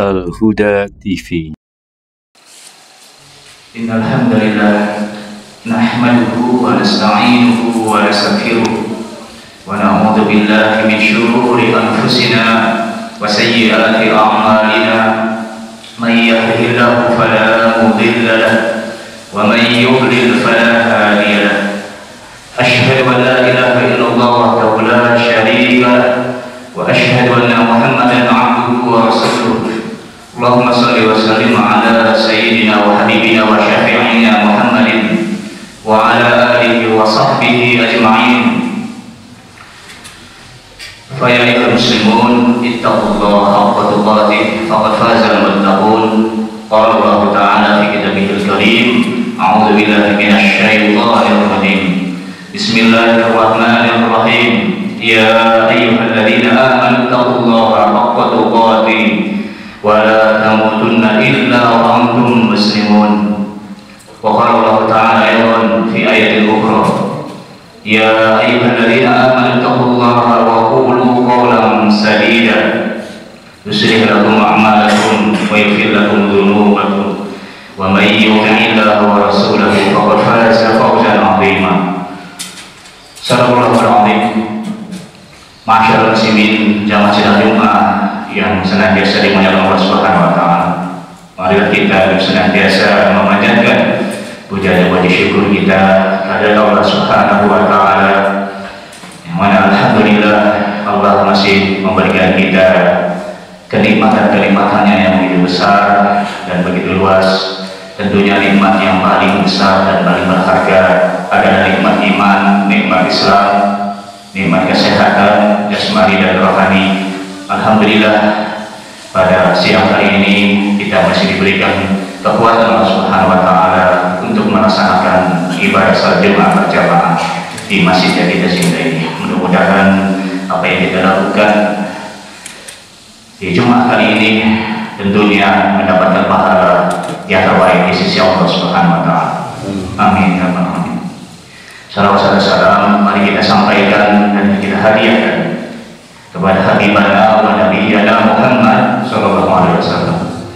Al-Huda TV. Innal hamdalillah nahmaduhu wa nasta'inuhu wa nastaghfiruh wa na'udzu billahi min shururi anfusina wa sayyiati a'malina may yahdihillahu fala mudilla lahu wa may yudlil fala hadiya lahu. Asyhadu an la ilaha illallah wahdahu la syarika lahu wa asyhadu anna Muhammadan 'abduhu wa rasuluh. Allahumma salli wa sallim ala sayyidina wa habibina wa syafi'ina Muhammadin wa ala alihi wa sahbihi ajma'in. Fa ya ayyuhal muslimun ittaqullaha haqqa tuqatih faqad fazal muttaqun. Qala Allah ta'ala fi kitabihil karim, a'udzu billahi minasy syaithanir rajim. Bismillahirrahmanirrahim. Ya ayyuhalladzina amanu taqullaha haqqa tuqatih wa la tamutunna illa wa antum muslimun. Wa qala Allah ta'ala aydan fi ayatin ukhra, ya ayyuhalladzina amanu taqullaha wa qulu qawlan sadida yuslih lakum a'malakum wa yaghfir lakum dhunubakum wa may yuti'illaha wa rasulahu faqad faza fawzan 'azima. Sadaqallahul 'azim. Masyaallah muslimin jamaah sidang Jumat yang senantiasa dimuliakan Allah Subhanahu wa taala. Marilah kita senantiasa memanjatkan puja dan puji syukur kita kepada Allah Subhanahu wa taala, yang mana alhamdulillah Allah masih memberikan kita kenikmatan-kenikmatannya yang begitu besar dan begitu luas. Tentunya nikmat yang paling besar dan paling berharga adalah nikmat iman, nikmat Islam, nikmat kesehatan jasmani dan rohani. Alhamdulillah pada siang hari ini kita masih diberikan kekuatan Allah Subhanahu wa taala untuk melaksanakan ibadah salat Jumat berjamaah di masjid yang kita cintai ini. Mudah-mudahan apa yang kita lakukan di Jumat kali ini tentunya mendapatkan pahala yang terbaik di sisi Allah Subhanahu wa taala. Amin ya rabbal alamin. Salam, mari kita sampaikan dan kita hadiahkan kepada Habibana wa Nabiyana Muhammad sallallahu alaihi wasallam,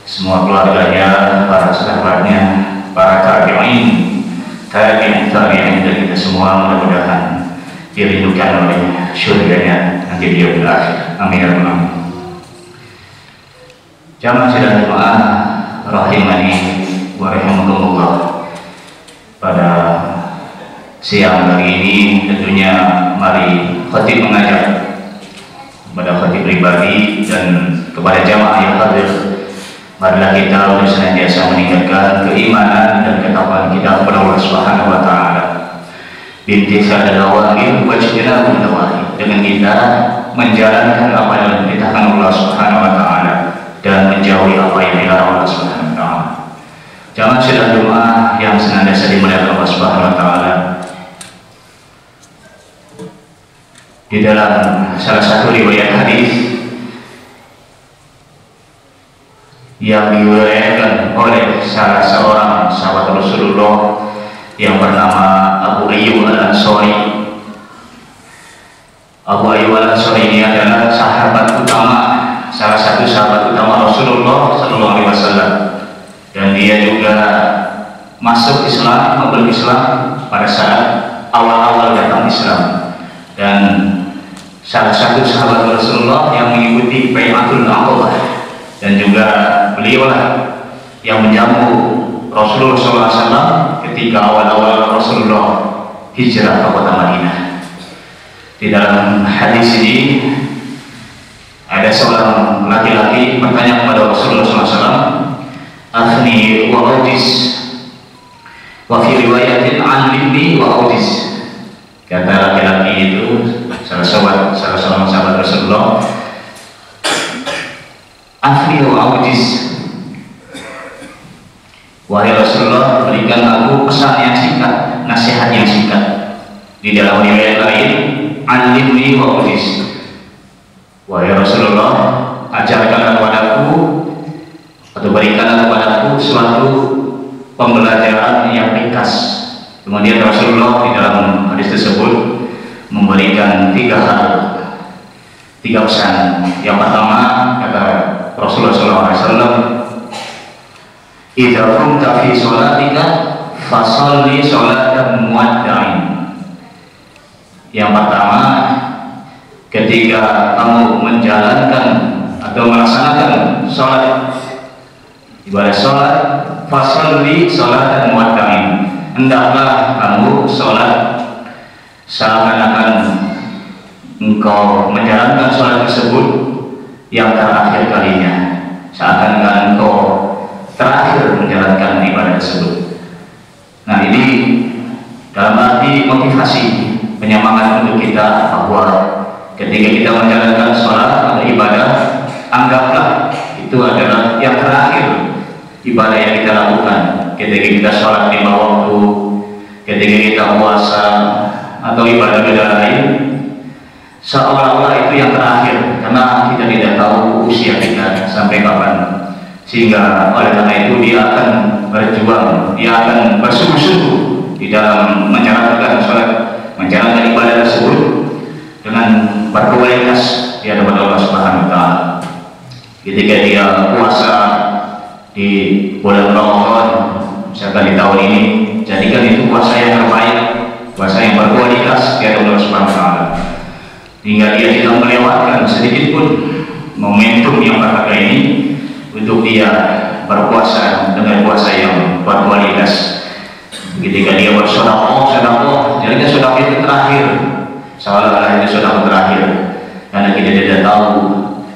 semua keluarganya, para sahabatnya, para tabi'in, tabi'in dan kita semua mudah-mudahan dirindukan oleh syurganya nanti di yaumil akhir. Amin ya rabbal alamin. Jamaah sidang Jumat rahimani wa rahimakumullah. Pada siang hari ini tentunya mari khatib mengajak kepada khatib pribadi dan kepada jamaah yang hadir, marilah kita untuk senantiasa meningkatkan keimanan dan ketakwaan kita kepada Allah Subhanahu wa taala. Bimtisal al-awamir wa ijtinabun nawahi, dengan kita menjalankan apa yang diperintahkan Allah Subhanahu wa taala dan menjauhi apa yang dilarang Allah Subhanahu wa taala. Jamaah sidang Jumat yang senantiasa dimuliakan Allah Subhanahu wa taala, di dalam salah satu riwayat hadis yang diriwayatkan oleh salah seorang sahabat Rasulullah yang bernama Abu Ayyub Al-Ansari. Abu Ayyub Al-Ansari ini adalah sahabat utama, salah satu sahabat utama Rasulullah sallallahu alaihi wasallam, dan dia juga masuk Islam, memeluk Islam pada saat awal-awal datang Islam, dan salah satu sahabat Rasulullah yang mengikuti Bai'atul Aqabah, dan juga beliaulah yang menjamu Rasulullah SAW ketika awal-awal Rasulullah hijrah ke kota Madinah. Di dalam hadis ini ada seorang laki-laki bertanya kepada Rasulullah SAW, "Akhni wa audis," wa fi riwayatin "Allimni wa audis." Kata laki-laki itu, salah seorang sahabat Rasulullah, "Akhni wa audis," wahai Rasulullah, berikan aku pesan yang singkat, nasihat yang singkat. Di dalam riwayat lain, "Allimni wa audis," wahai Rasulullah, ajarkanlah kepadaku atau berikanlah kepadaku suatu pembelajaran yang ringkas. Kemudian Rasulullah di dalam hadis tersebut memberikan tiga hal, tiga pesan. Yang pertama, kata Rasulullah SAW, "Idza kunta fi sholatika fasholli sholatan muwadda'in." Yang pertama, ketika kamu menjalankan atau melaksanakan sholat, ibadah sholat, fasholli sholatan muwadda'in, hendaklah kamu sholat seakan-akan engkau menjalankan sholat tersebut yang terakhir kalinya, seakan-akan engkau terakhir menjalankan ibadah tersebut. Nah, ini dalam arti motivasi, penyemangat untuk kita bahwa ketika kita menjalankan sholat atau ibadah, anggaplah itu adalah yang terakhir ibadah yang kita lakukan. Ketika kita sholat lima waktu, ketika kita puasa atau ibadah-ibadah lain, seolah-olah itu yang terakhir, karena kita tidak tahu usia kita sampai kapan. Sehingga oleh karena itu dia akan berjuang, dia akan bersungguh-sungguh di dalam menjalankan sholat, menjalankan ibadah tersebut dengan berkualitas di hadapan Allah Subhanahu wa Ta'ala. Ketika dia puasa di bulan Ramadan, misalkan di tahun ini, jadikan itu puasa yang terbaik, puasa yang berkualitas di hadapan Allah Subhanahu wa Ta'ala, hingga dia tidak melewatkan sedikit pun momentum yang berharga ini untuk dia berpuasa dengan puasa yang berkualitas. Ketika dia bersedekah, jadi sedekah itu terakhir, seolah-olah itu sedekah terakhir, karena kita tidak tahu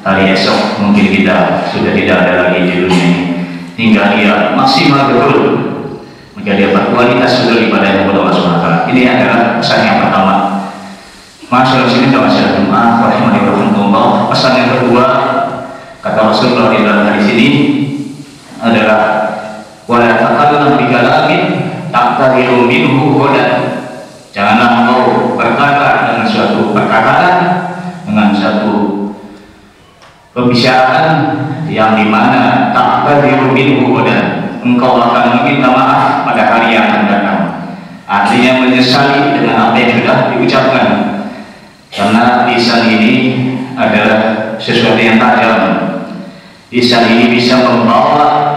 hari esok mungkin kita sudah tidak ada lagi di dunia ini. Hingga dia maksimal betul, maka dia berkualitas betul ibadah kepada Allah SWT. Ini adalah pesan yang pertama. Masyaallah sini kalau saya jemaah rahimahullah. Pesan yang kedua, kata Rasulullah di dalam hadis ini adalah wala taqallum bi kalamin taqtadiru minhu hudan. Janganlah engkau berkata dengan suatu perkataan, dengan suatu pembicaraan yang dimana taqtadiru minhu hudan, engkau akan meminta maaf pada hari yang akan datang. Artinya menyesali dengan apa yang sudah diucapkan. Karena lisan ini adalah sesuatu yang tajam. Lisan ini bisa membawa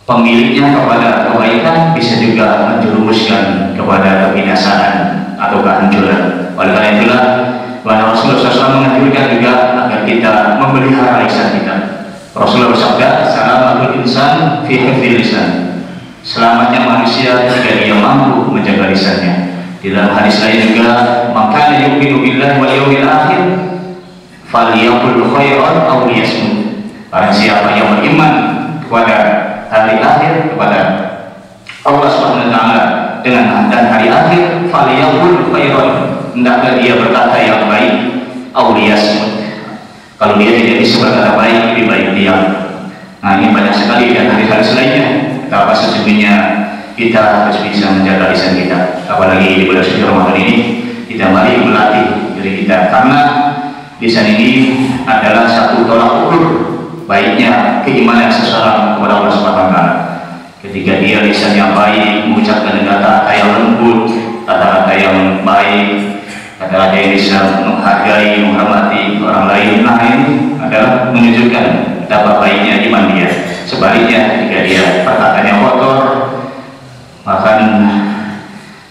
pemiliknya kepada kebaikan, bisa juga menjerumuskan kepada kebinasaan atau kehancuran. Oleh karena itulah Rasulullah SAW menganjurkan juga agar kita memelihara lisan kita. Rasulullah bersabda, "Salamatul insan fi hifdzil lisan." Selamatnya manusia jika dia mampu menjaga lisannya. Di dalam hadis lain juga, "Maka yu'minu billahi wal yawmil akhir falyaqul khairan aw liyasmut." Barang siapa yang beriman kepada hari akhir, kepada Allah Subhanahu wa Ta'ala dengan dan hari akhir, falyaqul khairan, hendaklah dia berkata yang baik, aw liyasmut. Kalau dia tidak bisa berkata baik, lebih baik diam. Nah, ini banyak sekali dan hadis-hadis lainnya betapa sesungguhnya kita harus bisa menjaga lisan kita. Apalagi di bulan suci Ramadan ini, kita mari melatih diri kita, karena lisan ini adalah satu tolak ukur baiknya keimanan seseorang kepada Allah Subhanahu wa Ta'ala. Ketika dia lisan yang baik, mengucapkan kata-kata yang lembut, kata-kata yang baik, kata-kata yang bisa menghargai, menghormati orang lain, nah ini adalah menunjukkan betapa baiknya iman dia. Sebaliknya, jika dia perkataannya kotor, bahkan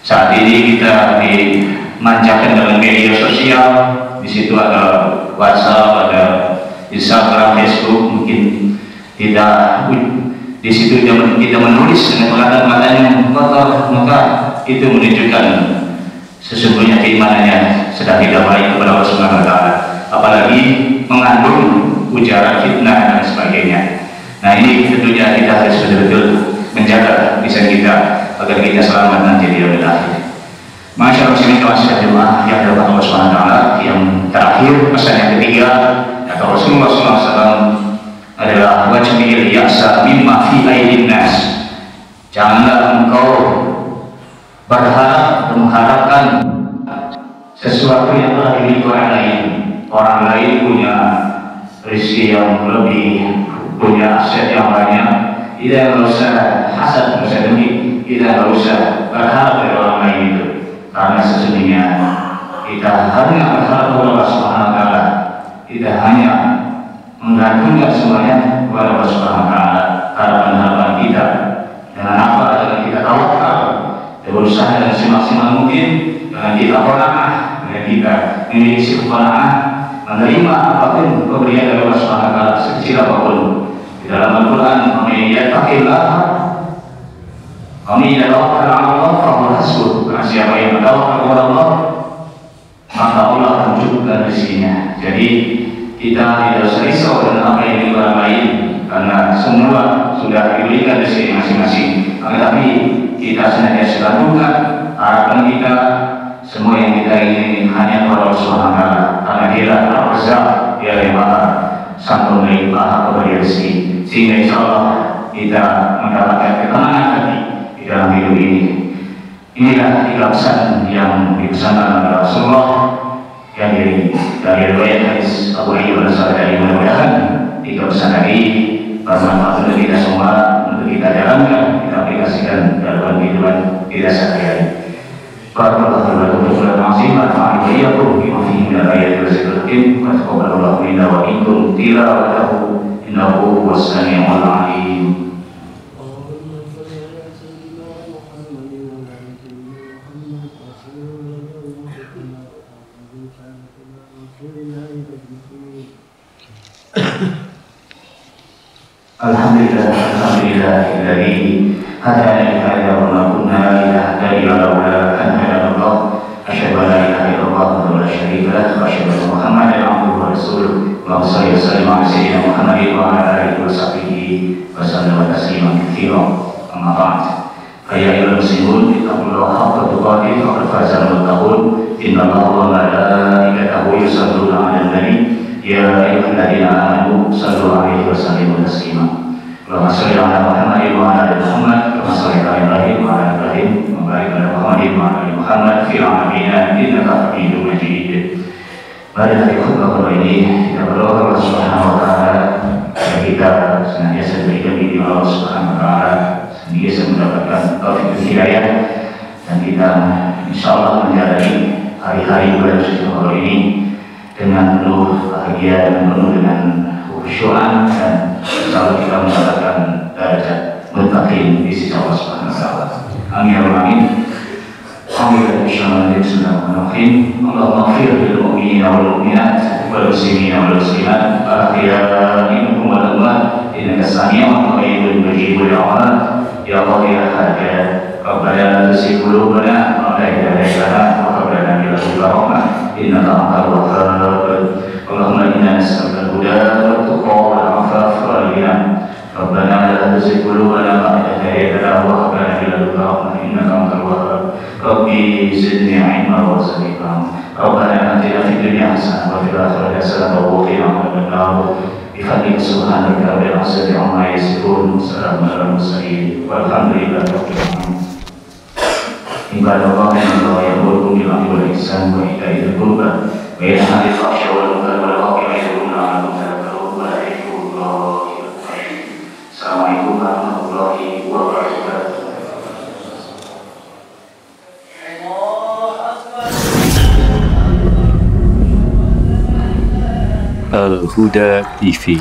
saat ini kita dimanjakan dengan media sosial, di situ ada WhatsApp, ada Instagram, Facebook, mungkin tidak di situ kita menulis dengan kata-kata yang kotor, maka itu menunjukkan sesungguhnya keimanannya sedang tidak baik kepada Allah Subhanahu wa Ta'ala, apalagi mengandung ujaran fitnah dan sebagainya. Nah, ini tentunya kita harus betul-betul menjaga lisan kita agar kita selamat nanti di yaumil akhir. Masyaallah sini kawasan jemaah yang dapat Allah Subhanahu wa Ta'ala. Yang terakhir, pesan yang ketiga kata Rasulullah SAW adalah wajmil ya'sa mimma fi aidin nas. Janganlah engkau berharap atau mengharapkan sesuatu yang telah dimiliki orang lain. Orang lain punya rezeki yang lebih, punya aset yang banyak. Tidak usah hasad, tidak usah dengki, tidak usah berharap dari orang lain itu, karena sesungguhnya kita hanya berharap kepada Allah Subhanahu wa Ta'ala. Kita hanya menggantungkan semuanya kepada Allah Subhanahu wa taala. Harapan-harapan kita dengan apa? Dengan kita tawakal, berusaha dengan semaksimal mungkin, dengan kita qanaah, dengan kita memiliki qanaah, menerima apapun pemberian dari Allah Subhanahu wa taala sekecil apapun. Di dalam Al-Qur'an, "Man yattaqillaha wa man yatawakkal 'ala Allah fa huwa hasbuh." Siapa yang bertawakal kepada Allah, maka Allah akan cukupkan rezekinya. Jadi kita tidak usah risau dengan apa yang dimiliki orang lain, karena semua sudah diberikan rezeki masing-masing. Tetapi kita senantiasa lakukan harapan kita, semua yang kita ingin hanya kepada Allah Subhanahu wa taala, karena Dia Ar-Razzaq, Dia yang Maha Sang Pemberi, Maha Pemberi rezeki. Sehingga insyaallah kita mendapatkan ketenangan hati di dalam hidup ini. Inilah tiga pesan yang dipesankan oleh Rasulullah yang dari riwayat hadis Abu Ayyub Al-Ansari. Mudah-mudahan tiga pesan tadi bermanfaat untuk kita semua, untuk kita jalankan, kita aplikasikan dalam kehidupan kita sehari-hari. Barakallahu lakum wa lakum wa nafa'ani bima fihi min al-ayati wa zikril hakim wa taqabbalallahu minna wa minkum tilawatahu innahu huwas samiul 'alim. Alhamdulillahilladzi hadana li hadza wa ma kunna linahtadiya laula an hadana Allah. Asyhadu an la ilaha illallah wa la syarika lahu wa asyhadu anna Muhammadan 'abduhu wa rasuluh. Allahumma shalli wa sallim 'ala sayyidina Muhammadin wa 'ala alihi wa sahbihi wa sallam tasliman katsiran. Amma ba'd. Fa ya ayyuhal muslimun ittaqullaha haqqa tuqatih wa qad faza al-muttaqun. Innallaha wa malaikatahu yusalluna 'alan nabi. Ya ayyuhalladzina amanu shallu 'alaihi wa sallimu taslima. Allahumma shalli 'ala Muhammadin wa 'ala ali Muhammad kama shallaita 'ala Ibrahim wa 'ala ali Ibrahim wa barik 'ala Muhammadin wa 'ala ali Muhammad fil 'alamin innaka Hamidum Majid. Mari dari khutbah kali ini kita berdoa kepada Allah Subhanahu wa taala agar kita senantiasa diberikan bimbingan Allah Subhanahu wa taala, senantiasa mendapatkan taufik hidayah, dan kita insyaallah menjalani hari-hari bulan suci Ramadan ini dengan penuh bahagia dan penuh dengan khusyuan, dan insyaallah kita mendapatkan derajat muttaqin di sisi Allah Subhanahu wa taala. Amin ya rabbal alamin. Bismillahirrahmanirrahim. Allahumma ighfir lil mu'minina wal mu'minat wal muslimina wal muslimat al-ahya'i minhum wal amwat innaka sami'un qaribun mujibud da'wat. Ya Allah ya Hafiz, Rabbana la tuzigh qulubana ba'da idh hadaytana wa hab lana min ladunka rahmah innaka antal wahhab. Allahumma inna nas'aluka al-huda wat-tuqa wal-'afafa wal-ghina. Rabbana la tuzigh qulubana ba'da idh hadaytana wa hab lana min ladunka rahmah innaka antal wahhab. Rabbi zidni 'ilman warzuqni fahma. Rabbana atina fid dunya hasanah wa fil akhirati hasanah wa qina adzaban nar. Bifadlika subhanaka rabbil izzati 'amma yasifun. Salamun 'alal mursalin walhamdulillahi rabbil alamin. Ibadallah innallaha ya'muru bil 'adli wal ihsani wa ita'i dzil qurba wa yanha 'anil fahsya'i wal munkari wal baghi ya'idukum la'allakum tadhakkarun wa yadhkurullaha katsiran. Assalamualaikum warahmatullahi wabarakatuh. Al-Huda TV.